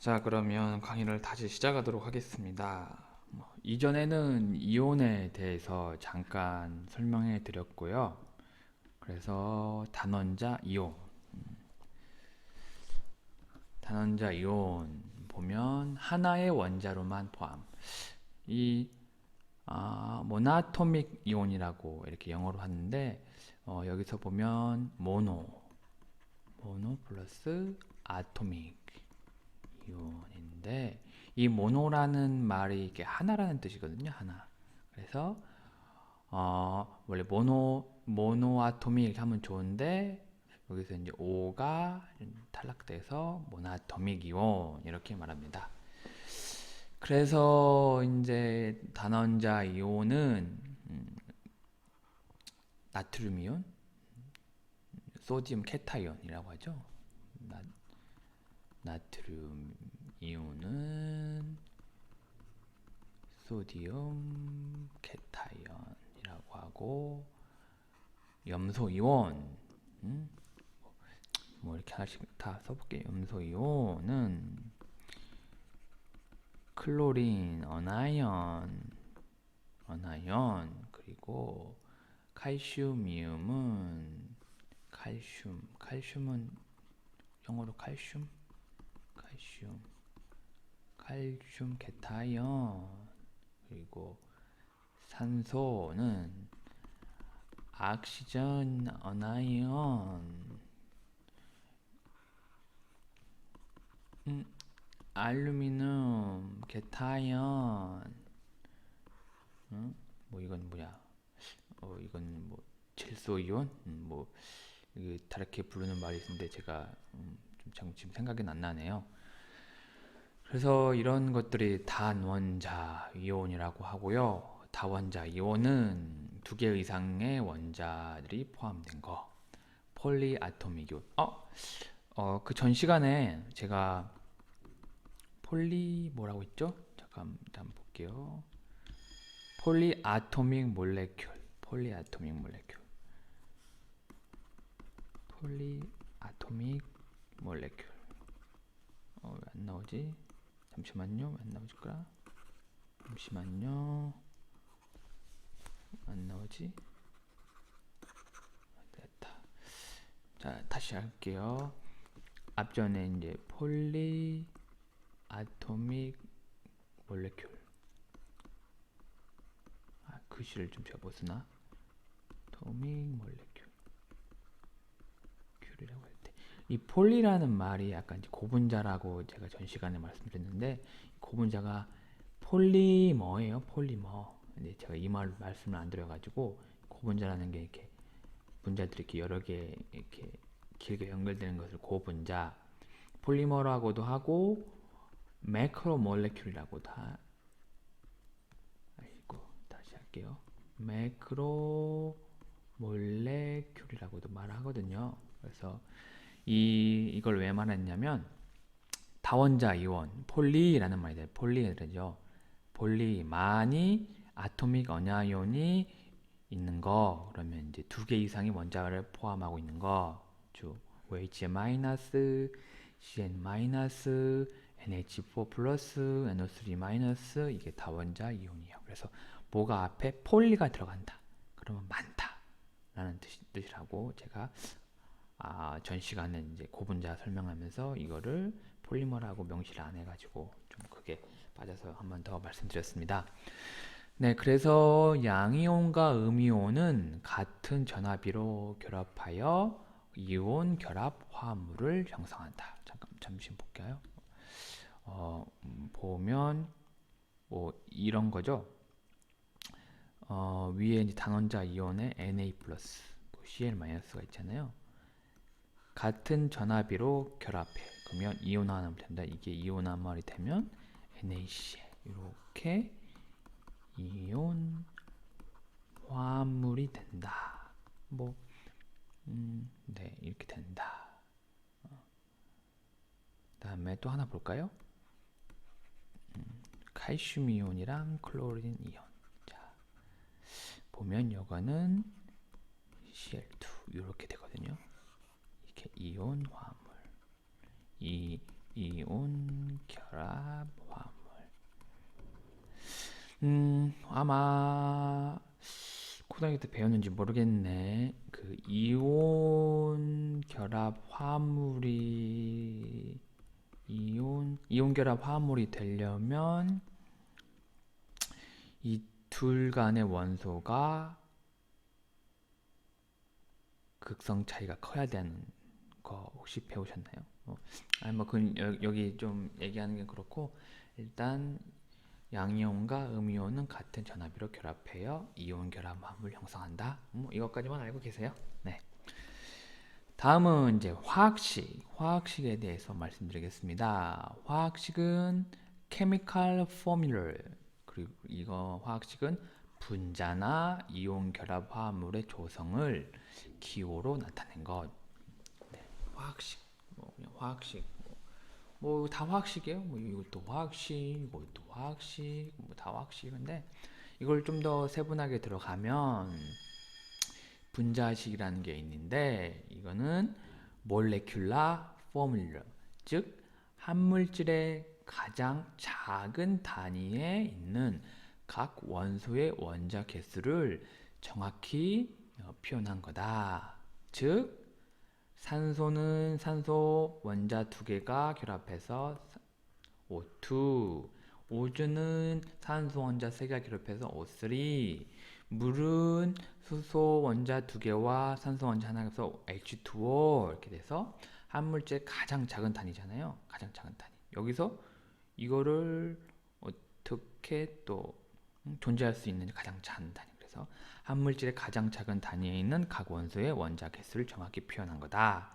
자, 그러면 강의를 다시 시작하도록 하겠습니다. 이전에는 이온에 대해서 잠깐 설명해 드렸고요. 그래서 단원자 이온 보면 하나의 원자로만 포함. 이 모나토믹 이온이라고 이렇게 영어로 하는데 여기서 보면 모노 플러스 아토믹 이온인데 이 모노라는 말이 이게 하나라는 뜻이거든요. 하나. 그래서 원래 모노아토미 이렇게 하면 좋은데 여기서 이제 O가 탈락돼서 모나토믹 이온 이렇게 말합니다. 그래서 이제 단원자 이온은 나트륨 이온, 소디움 케타이온이라고 하죠. 나트륨 이온은 소디움 케타이온이라고 하고 염소 이온 뭐 이렇게 하나씩 다 써볼게요. 염소 이온은 클로린 어나이온 그리고 칼슘 이온은 칼슘은 영어로 칼슘 케타이온 그리고 산소는 악시전 어나이온 알루미늄 케타이온 뭐 이건 뭐야 이건 뭐 질소 이온 뭐 이게 다르게 부르는 말이 있는데 제가 지금 생각이 안 나네요. 그래서 이런 것들이 단원자 이온이라고 하고요. 다원자 이온은 두 개 이상의 원자들이 포함된 거. 폴리아토믹 이온. 그 전 시간에 제가 뭐라고 했죠? 잠깐 한번 볼게요. 폴리아토믹 몰레큘. 왜 안 나오지? 잠시만요. 왜 안 나오실까? 잠시만요. 안 나오지? 됐다. 자, 다시 할게요. 앞전에 이제 아토믹 몰레큘. 글씨를 좀 제가 못 쓰나? 아토믹 몰레큘. 큐이라고 할 때. 이 폴리라는 말이 약간 이제 고분자라고 제가 전 시간에 말씀드렸는데 고분자가 폴리머예요. 폴리머. 근데 제가 이 말씀을 안 드려가지고 고분자라는 게 이렇게 분자들이 이렇게 여러 개 이렇게 길게 연결되는 것을 고분자, 폴리머라고도 하고 매크로몰레큘이라고도 다시 할게요. 매크로몰레큘이라고도 말하거든요. 그래서 이걸 왜 말했냐면 다원자 이온 폴리라는 말이 돼요. 폴리죠. 폴리만이 아토믹 어나이온이 있는 거 그러면 이제 두 개 이상의 원자를 포함하고 있는 거 주 OH-, CN-, NH4+, NO3- 이게 다원자 이온이에요. 그래서 뭐가 앞에 폴리가 들어간다. 그러면 많다. 라는 뜻이라고 제가 전 시간에 이제 고분자 설명하면서 이거를 폴리머라고 명시를 안 해가지고 좀 크게 빠져서 한 번 더 말씀드렸습니다. 네, 그래서 양이온과 음이온은 같은 전압비로 결합하여 이온 결합 화합물을 형성한다. 잠시 볼까요? 보면 뭐 이런 거죠. 위에 이제 단원자 이온에 Na+, Cl-가 있잖아요. 같은 전압비로 결합해. 그러면 이온화하면 된다. 이게 이온화말이 되면 NaCl 이렇게 이온 화합물이 된다. 네, 이렇게 된다. 다음에 또 하나 볼까요? 칼슘 이온이랑 클로린 이온. 자, 보면 이거는 Cl2 이렇게 되거든요. 이렇게 이온 화합물. 이 이온 결합 아마 고등학교 때 배웠는지 모르겠네. 그 이온 결합 화합물이 이온 결합 화합물이 되려면 이 둘 간의 원소가 극성 차이가 커야 되는 거 혹시 배우셨나요? 아니 뭐 그 여기 좀 얘기하는 게 그렇고 일단 양이온과 음이온은 같은 전압비로 결합하여 이온 결합 화합을 형성한다. 이것까지만 알고 계세요? 네. 다음은 이제 화학식에 대해서 말씀드리겠습니다. 화학식은 chemical formula 그리고 이거 화학식은 분자나 이온 결합 화합물의 조성을 기호로 나타낸 것. 네. 화학식 그냥 화학식 뭐 다 화학식이에요. 뭐 이것도 화학식, 이것도 화학식, 뭐 다 화학식인데 이걸 좀 더 세분하게 들어가면 분자식이라는 게 있는데 이거는 molecular formula, 즉 한 물질의 가장 작은 단위에 있는 각 원소의 원자 개수를 정확히 표현한 거다. 즉 산소는 산소 원자 두 개가 결합해서 O2, 오존은 산소 원자 세 개가 결합해서 O3, 물은 수소 원자 두 개와 산소 원자 하나가 해서 H2O 이렇게 돼서 한 물질의 가장 작은 단위잖아요. 가장 작은 단위. 여기서 이거를 어떻게 또 존재할 수 있는 가장 작은 단위. 그래서 한 물질의 가장 작은 단위에 있는 각 원소의 원자 개수를 정확히 표현한 거다.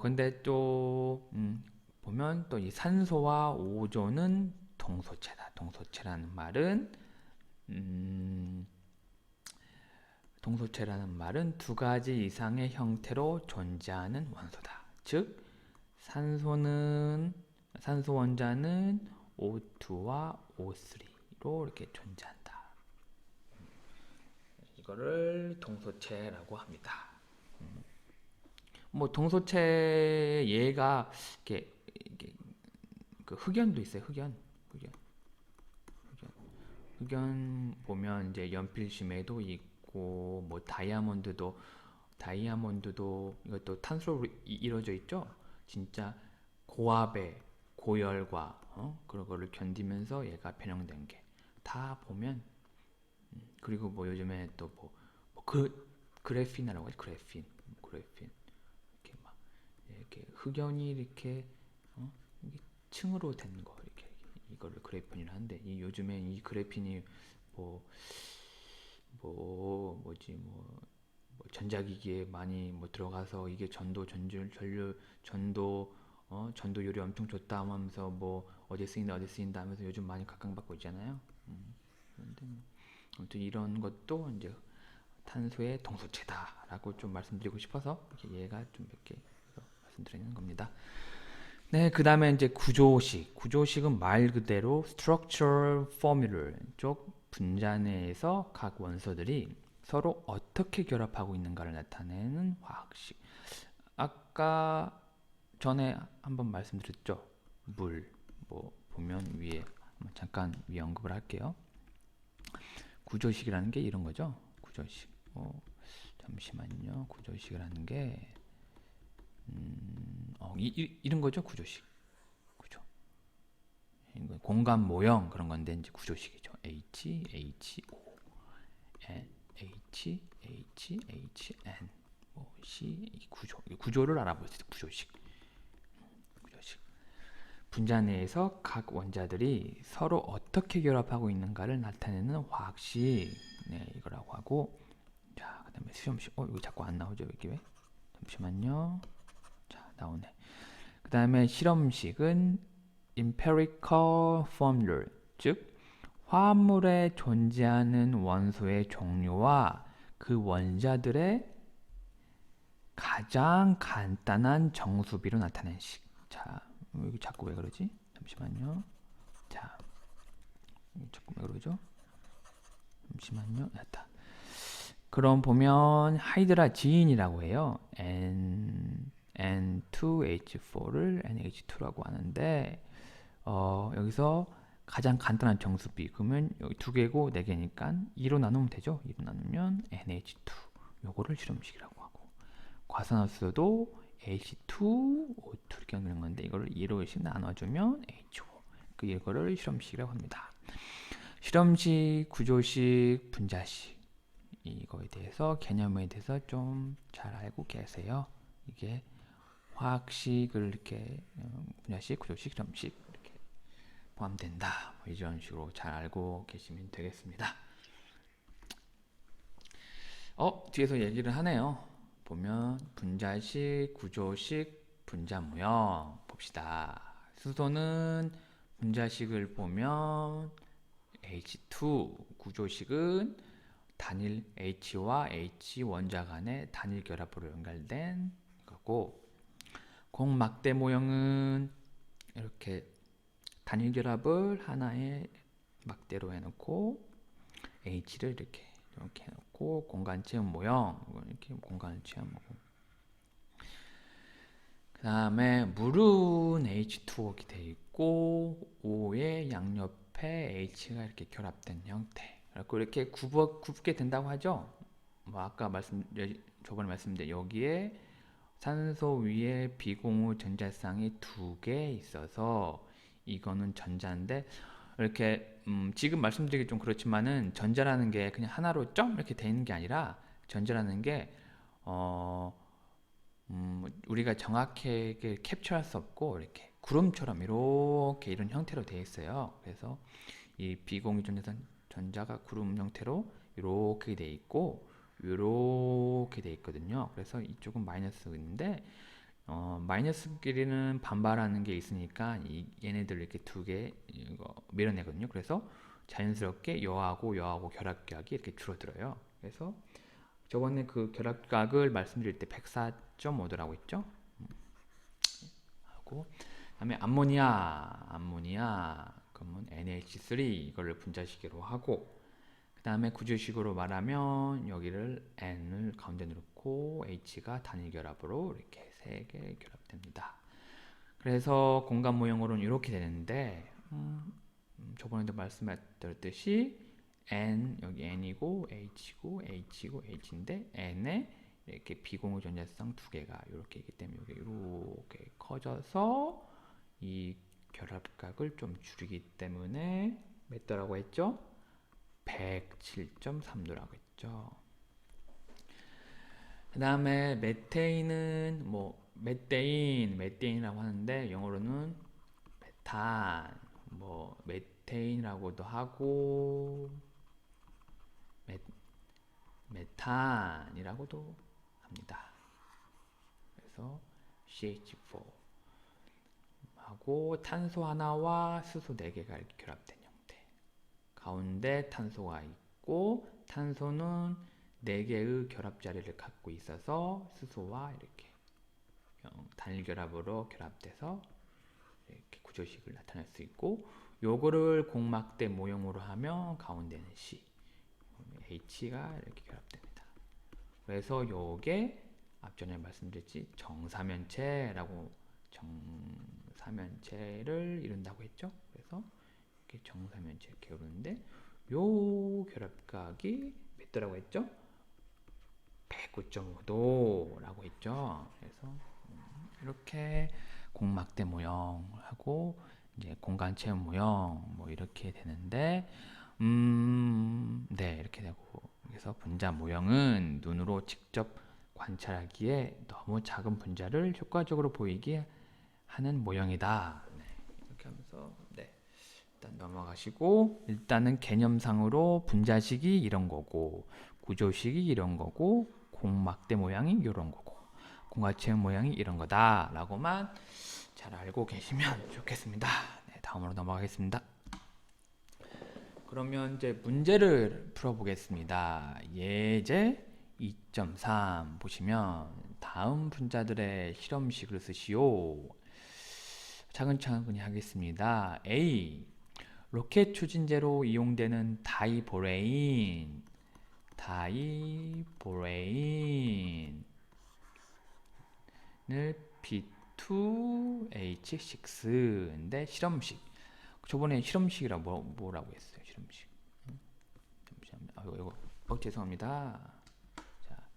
근데 또 보면 또 이 산소와 오존은 동소체다. 동소체라는 말은 두 가지 이상의 형태로 존재하는 원소다. 즉 산소 원자는 O2와 O3로 이렇게 존재한다. 이거를 동소체라고 합니다. 뭐 동소체 얘가 이렇게 그 흑연도 있어요. 흑연 보면 이제 연필심에도 있고 뭐 다이아몬드도 이것도 탄소로 이루어져 있죠. 진짜 고압의 고열과 그런 거를 견디면서 얘가 변형된 게 다 보면 그리고 뭐 요즘에 또 그래핀이라고 하죠. 그래핀 이렇게 막 이렇게 흑연이 이렇게 이게 층으로 된 거 이렇게 이거를 그래핀이라 하는데 이 요즘에 이 그래핀이 전자기기에 많이 들어가서 이게 전도율이 엄청 좋다 하면서 뭐 어디 쓰인다 하면서 요즘 많이 각광받고 있잖아요. 그런데 아무튼 이런 것도 이제 탄소의 동소체다라고 좀 말씀드리고 싶어서 얘가 좀 몇 개 말씀드리는 겁니다. 네, 그 다음에 이제 구조식은 말 그대로 structural formula, 쪽 분자 내에서 각 원소들이 서로 어떻게 결합하고 있는가를 나타내는 화학식. 아까 전에 한번 말씀드렸죠. 물, 보면 위에 잠깐 언급을 할게요. 구조식이라는 게 이런 거죠. 구조식. 잠시만요. 구조식이라는 게 이런 거죠. 구조. 공간 모형 그런 건데 이제 구조식이죠. HHO, HHN, C 구조를 알아보세요. 구조식. 분자 내에서 각 원자들이 서로 어떻게 결합하고 있는가를 나타내는 화학식. 네, 이거라고 하고. 자, 그다음에 수렴식. 여기 자꾸 안 나오죠. 여기 왜? 잠시만요. 자, 나오네. 그다음에 실험식은 empirical formula, 즉 화합물에 존재하는 원소의 종류와 그 원자들의 가장 간단한 정수비로 나타낸 식. 자, 여기 자꾸 왜 그러지? 잠시만요. 자, 자꾸 왜 그러죠? 잠시만요. 됐다. 그럼 보면 하이드라지인이라고 해요. N2H4를 NH2라고 하는데 여기서 가장 간단한 정수비 그러면 여기 2개고 4개니까 2로 나누면 되죠. 2로 나누면 NH2 요거를 실험식이라고 하고 과산화수소도 H2, O2 이렇게 하는 건데 이거를 2로씩 나눠주면 H5 이거를 실험식이라고 합니다. 실험식, 구조식, 분자식 이거에 대해서 개념에 대해서 좀 잘 알고 계세요. 이게 화학식을 이렇게 분자식, 구조식, 실험식 이렇게 포함된다. 뭐 이런 식으로 잘 알고 계시면 되겠습니다. 뒤에서 얘기를 하네요. 보면 분자식, 구조식, 분자무형 봅시다. 수소는 분자식을 보면 H2, 구조식은 단일 H와 H 원자 간의 단일 결합으로 연결된 거고 공막대 모형은 이렇게 단일 결합을 하나의 막대로 해놓고 H를 이렇게 해놓고 공간 체험 모형 이렇게 공간을 체험하고 그 다음에 물은 H2O 되어 있고 O의 양옆에 H가 이렇게 결합된 형태 그리고 이렇게 굽게 된다고 하죠. 뭐 아까 저번에 말씀드린 여기에 산소 위에 비공유 전자쌍이 2개 있어서 이거는 전자인데 이렇게 지금 말씀드리기 좀 그렇지만은 전자라는 게 그냥 하나로 점 이렇게 돼 있는 게 아니라 전자라는 게 우리가 정확하게 캡처할 수 없고 이렇게 구름처럼 이렇게 이런 형태로 되어 있어요. 그래서 이 비공유 전자가 구름 형태로 이렇게 되어 있고 이렇게 되어 있거든요. 그래서 이쪽은 마이너스인데 마이너스끼리는 반발하는 게 있으니까 얘네들 이렇게 2개 밀어내거든요. 그래서 자연스럽게 여하고 결합각이 이렇게 줄어들어요. 그래서 저번에 그 결합각을 말씀드릴 때 104.5도라고 했죠. 하고 그다음에 암모니아 그러면 NH3 이거를 분자식으로 하고 그 다음에 구조식으로 말하면 여기를 N을 가운데 놓고 H가 단일 결합으로 이렇게 3개 결합됩니다. 그래서 공간 모형으로는 이렇게 되는데 저번에도 말씀드렸듯이 N 여기 N이고 H고 H고 H인데 N에 이렇게 비공유 전자쌍 2개가 이렇게 있기 때문에 이렇게 커져서 이 결합각을 좀 줄이기 때문에 몇 도라고 했죠? 107.3도라고 했죠. 그 다음에 메테인은 메테인이라고 하는데 영어로는 메탄, 메테인이라고도 하고 메탄이라고도 합니다. 그래서 CH4 하고 탄소 하나와 수소 4개가 이렇게 결합된 형태. 가운데 탄소가 있고 탄소는 4개의 결합 자리를 갖고 있어서 수소와 이렇게 단일 결합으로 결합돼서 이렇게 구조식을 나타낼 수 있고 요거를 공막대 모형으로 하면 가운데는 C, H가 이렇게 결합됩니다. 그래서 요게 앞전에 말씀드렸지 정사면체를 이룬다고 했죠. 그래서 이렇게 정사면체 이렇게 이루는데 요 결합각이 몇 도라고 했죠? 109.5도라고 했죠. 그래서 이렇게 공막대 모형하고 이제 공간 체험 모형 이렇게 되는데 네 이렇게 되고 그래서 분자 모형은 눈으로 직접 관찰하기에 너무 작은 분자를 효과적으로 보이게 하는 모형이다. 네, 이렇게 하면서 일단 넘어가시고 일단은 개념상으로 분자식이 이런 거고 구조식이 이런 거고 공막대 모양이 이런 거고 공화체형 모양이 이런 거다 라고만 잘 알고 계시면 좋겠습니다. 네, 다음으로 넘어가겠습니다. 그러면 이제 문제를 풀어보겠습니다. 예제 2.3 보시면 다음 분자들의 실험식을 쓰시오. 차근차근히 하겠습니다. A. 로켓 추진제로 이용되는 다이보레인을 B2H6인데 실험식. 저번에 실험식이라 뭐라고 했어요? 실험식. 잠시만요. 이거 죄송합니다. 자,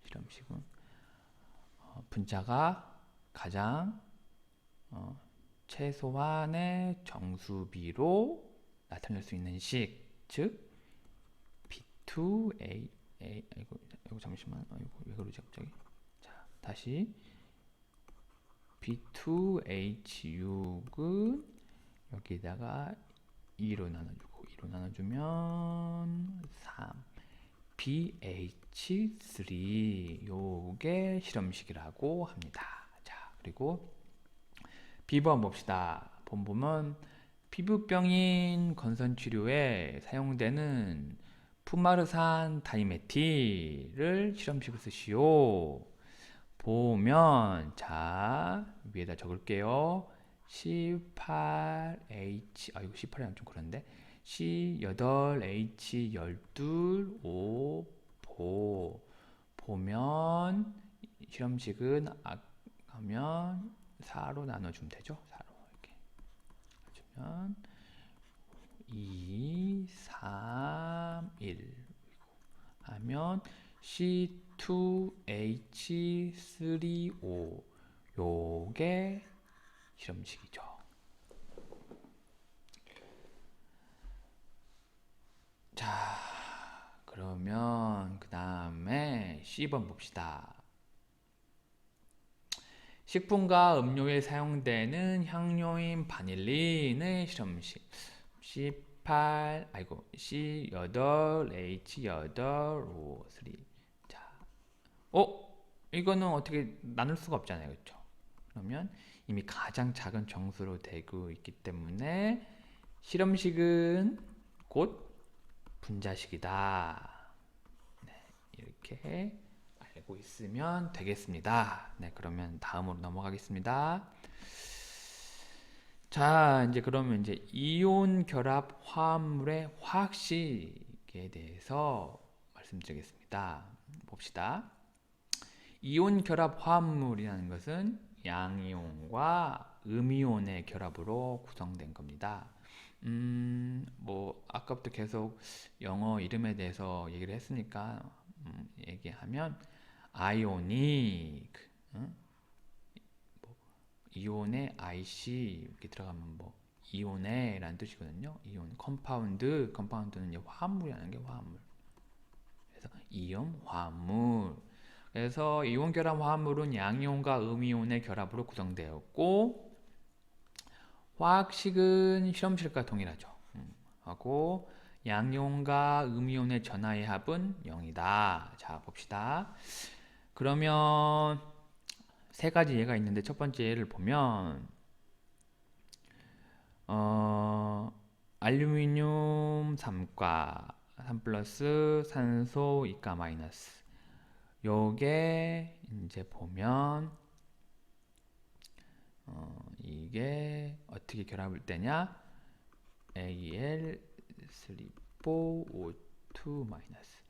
실험식은 분자가 가장 최소한의 정수비로 나타낼 수 있는 식, 즉 B2A 이거 잠시만. 이거 왜 그러지 갑자기? 자, 다시 B2H6은 여기다가 2로 나눠주면 3 BH3 요게 실험식이라고 합니다. 자, 그리고 B번 봅시다. 본보면 피부병인 건선 치료에 사용되는 푸마르산 다이메틸을 실험식으로 쓰시오. 보면 자 위에다 적을게요. C8H 이거 C8이랑 좀 그런데 C8H12O 보면 실험식은 하면 4로 나눠주면 되죠. 4로 이렇게 주면 2, 3, 1 하면 C2H3O 요게 실험식이죠. 자, 그러면 그 다음에 C번 봅시다. 식품과 음료에 사용되는 향료인 바닐린의 실험식. C8H8O3. 자, 이거는 어떻게 나눌 수가 없잖아요, 그렇죠? 그러면 이미 가장 작은 정수로 되고 있기 때문에 실험식은 곧 분자식이다. 네, 이렇게 알고 있으면 되겠습니다. 네, 그러면 다음으로 넘어가겠습니다. 자, 이제 그러면 이제 이온 결합 화합물의 화학식에 대해서 말씀드리겠습니다. 봅시다. 이온 결합 화합물이라는 것은 양이온과 음이온의 결합으로 구성된 겁니다. 뭐 아까부터 계속 영어 이름에 대해서 얘기를 했으니까 얘기하면 아이오닉, 이온의 IC 이렇게 들어가면 뭐 이온의 라는 뜻이거든요. 이온 컴파운드는 이제 화합물이라는 게 화합물. 그래서 이온 화합물. 그래서 이온 결합 화합물은 양이온과 음이온의 결합으로 구성되었고 화학식은 실험식과 동일하죠. 하고 양이온과 음이온의 전하의 합은 0이다. 자, 봅시다. 그러면 세 가지 예가 있는데 첫 번째 예를 보면 알루미늄 3가 3 플러스 산소 2가 마이너스 요게 이제 보면 이게 어떻게 결합을 되냐 Al3O2 마이너스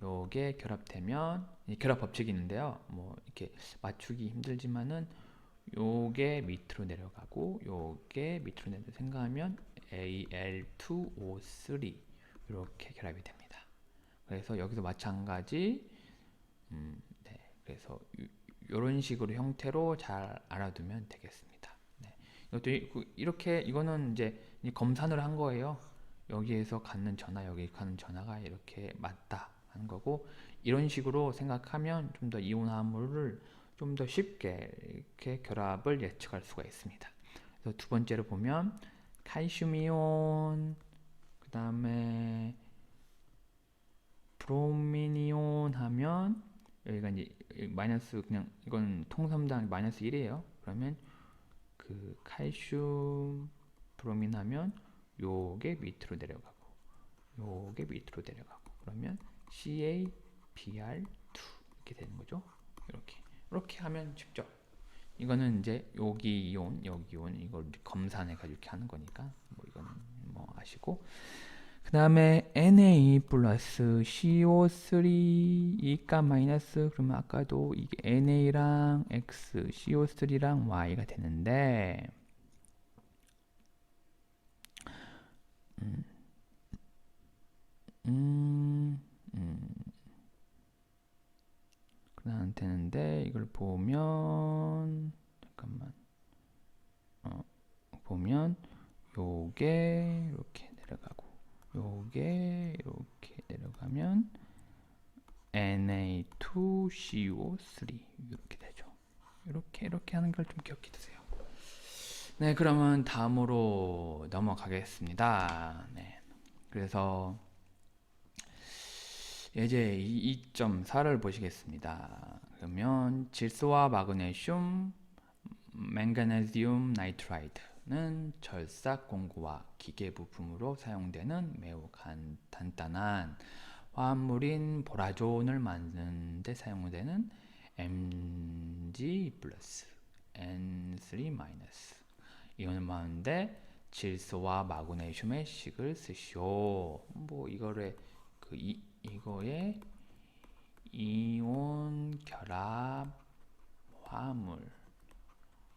요게 결합되면 결합 법칙이 있는데요. 뭐 이렇게 맞추기 힘들지만은 요게 밑으로 내려가고 요게 밑으로 내려 생각하면 Al2O3 이렇게 결합이 됩니다. 그래서 여기서 마찬가지 네, 그래서 이런 식으로 형태로 잘 알아두면 되겠습니다. 네. 이것도 이렇게 이거는 이제 검산을 한 거예요. 여기에서 갖는 전하, 여기 가는 전하가 이렇게 맞다 하는 거고 이런 식으로 생각하면 좀 더 이온 화합물을 좀 더 쉽게 이렇게 결합을 예측할 수가 있습니다. 그래서 두 번째로 보면 칼슘 이온, 그 다음에 브로민 이온 하면 여기가 이제 마이너스 그냥 이건 통삼당 마이너스 1이에요. 그러면 그 칼슘 브로민 하면 요게 밑으로 내려가고 요게 밑으로 내려가고 그러면 CaBr2 이렇게 되는 거죠. 이렇게 하면 쉽죠. 이거는 이제 여기 이온 이걸 검산해 가지고 이렇게 하는 거니까 뭐 이거는 뭐 아시고 그 다음에 Na 플러스 CO3 이값 마이너스 그러면 아까도 이게 Na랑 X, CO3랑 Y가 되는데 음, 음, 그다음 되는데 이걸 보면 잠깐만 보면 요게 이렇게 내려가고 요게 이렇게 내려가면 Na2CO3 이렇게 되죠. 이렇게 하는 걸 좀 기억해 두세요. 네, 그러면 다음으로 넘어가겠습니다. 네, 그래서 이제 2.4를 보시겠습니다. 그러면 질소와 마그네슘, 맹가네슘 나이트라이드는 절삭 공구와 기계 부품으로 사용되는 매우 간단한 화합물인 보라존을 만드는 데 사용되는 Mg 플러스 N3 마이너스 이온을 만드는데 질소와 마그네슘의 식을 쓰시오. 뭐 이거를 이거의 이온 결합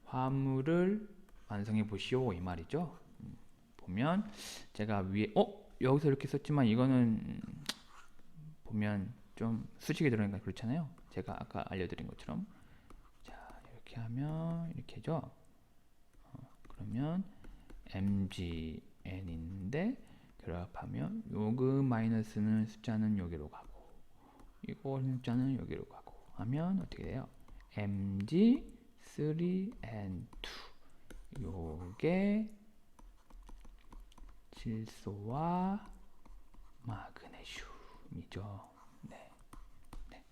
화합물을 완성해 보시오 이 말이죠. 보면 제가 위에 여기서 이렇게 썼지만 이거는 보면 좀 수직이 들어가니까 그렇잖아요. 제가 아까 알려드린 것처럼 자 이렇게 하면 이렇게죠. 그러면 MgN인데 결합하면 요그 마이너스는 숫자는 여기로 가고 이거 숫자는 여기로 가고 하면 어떻게 돼요? Mg3N2 요게 질소와 마그네슘이죠. 네. 네.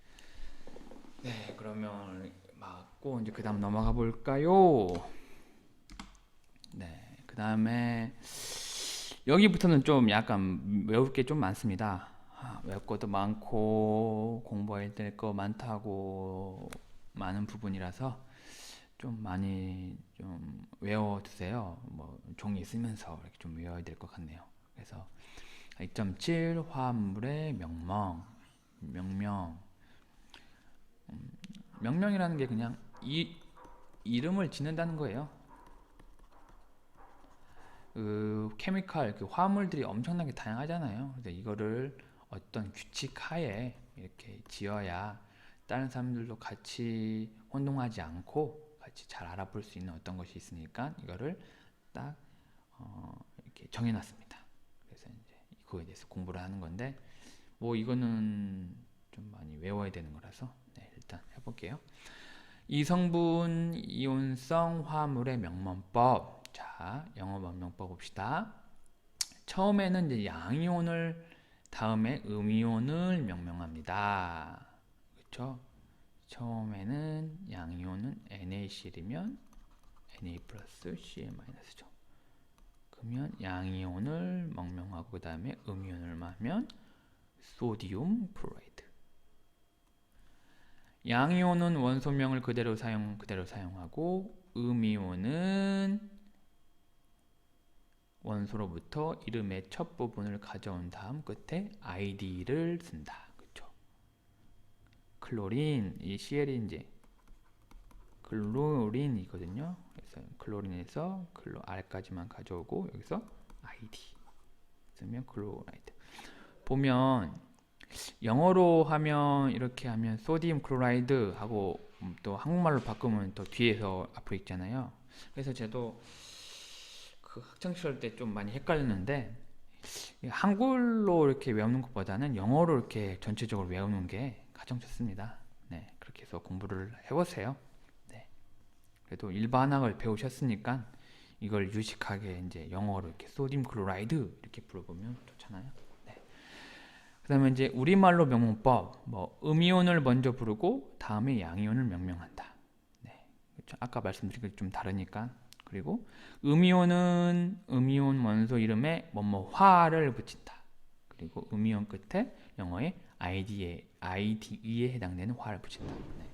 네, 그러면 맞고 이제 그다음 넘어가 볼까요? 네. 그다음에 여기부터는 좀 약간 외울 게 좀 많습니다. 외울 것도 많고 공부해야 될 거 많다고 많은 부분이라서 좀 많이 좀 외워두세요. 뭐 종이 쓰면서 이렇게 좀 외워야 될 것 같네요. 그래서 2.7 화합물의 명명이라는 게 그냥 이름을 짓는다는 거예요. 그 케미칼 그 화합물들이 엄청나게 다양하잖아요. 그래서 이거를 어떤 규칙 하에 이렇게 지어야 다른 사람들도 같이 혼동하지 않고 같이 잘 알아볼 수 있는 어떤 것이 있으니까 이거를 딱 이렇게 정해놨습니다. 그래서 이제 그거에 대해서 공부를 하는 건데 뭐 이거는 좀 많이 외워야 되는 거라서 네, 일단 해볼게요. 이성분 이온성 화합물의 명문법. 자, 영어 명문법 봅시다. 처음에는 이제 양이온을 다음에 음이온을 명명합니다. 그렇죠? 처음에는 양이온은 NaCl이면 Na 플러스 Cl 마이너스죠. 그러면 양이온을 명명하고 그 다음에 음이온을 하면 소디움 클로라이드. 양이온은 원소명을 그대로 사용하고 음이온은 원소로부터 이름의 첫 부분을 가져온 다음 끝에 id를 쓴다. 그렇죠? 클로린, 이 CL이 이제 클로린이거든요. 그래서 클로린에서 R까지만 가져오고 여기서 id 쓰면 클로라이드. 보면 영어로 하면 이렇게 하면 소디움 클로라이드 하고 또 한국말로 바꾸면 또 뒤에서 앞으로 있잖아요. 그래서 저도 그 학창시절 때 좀 많이 헷갈렸는데 한글로 이렇게 외우는 것보다는 영어로 이렇게 전체적으로 외우는 게 가장 좋습니다. 네, 그렇게 해서 공부를 해보세요. 네, 그래도 일반학을 배우셨으니까 이걸 유식하게 이제 영어로 이렇게 소디움 클로라이드 이렇게 불러보면 좋잖아요. 네. 그다음에 이제 우리말로 명문법, 뭐 음이온을 먼저 부르고 다음에 양이온을 명명한다. 네, 그렇죠? 아까 말씀드린 게 좀 다르니까. 그리고 음이온은 음이온 원소 이름에 화를 붙인다. 그리고 음이온 끝에 영어의 IDE에 해당되는 화를 붙인다. 네.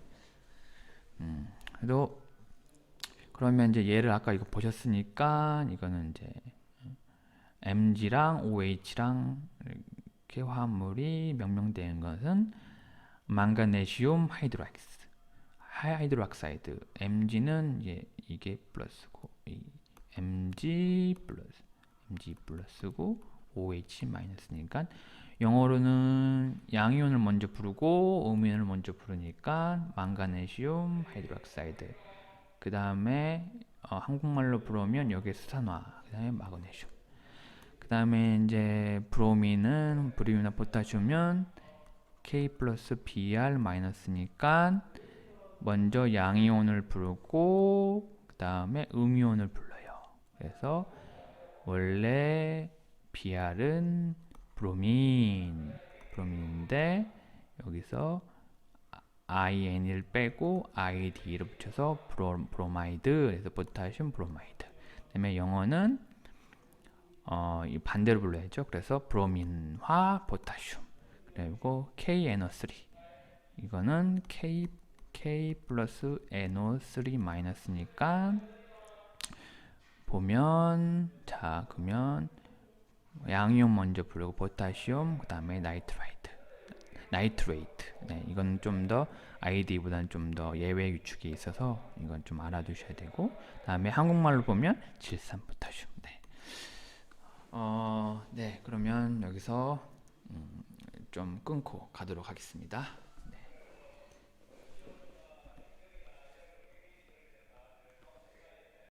그러면 이제 얘를 아까 이거 보셨으니까 이거는 이제 Mg랑 OH랑 이렇게 화합물이 명명되는 것은 망가네슘 하이드록사이드. Mg는 이게 플러스고, 이 Mg 플러스고 OH 마이너스니까 영어로는 양이온을 먼저 부르고 음이온을 먼저 부르니까 망가네슘 하이드록사이드. 그 다음에 한국말로 부르면 여기에 수산화, 그 다음에 마그네슘. 그 다음에 이제 브로민이나 포타슘은 K 플러스 Br 마이너스니까 먼저 양이온을 부르고 그 다음에 음이온을 불러요. 그래서 원래 Br은 브로민인데 여기서 IN을 빼고 ID를 붙여서 브로마이드. 그래서 포타슘 브로마이드. 그다음에 영어는 이 반대로 불러야죠. 그래서 브로민화 포타슘. 그리고 KNO3. 이거는 K 플러스 NO3 마이너스니까 보면 그러면 양이온 먼저 부르고 포타슘, 그 다음에 나이트레이트. 네, 이건 좀 더 ID보다는 좀 더 예외 유축이 있어서 이건 좀 알아두셔야 되고, 다음에 한국말로 보면 질산포타슘. 네. 네, 그러면 여기서 좀 끊고 가도록 하겠습니다.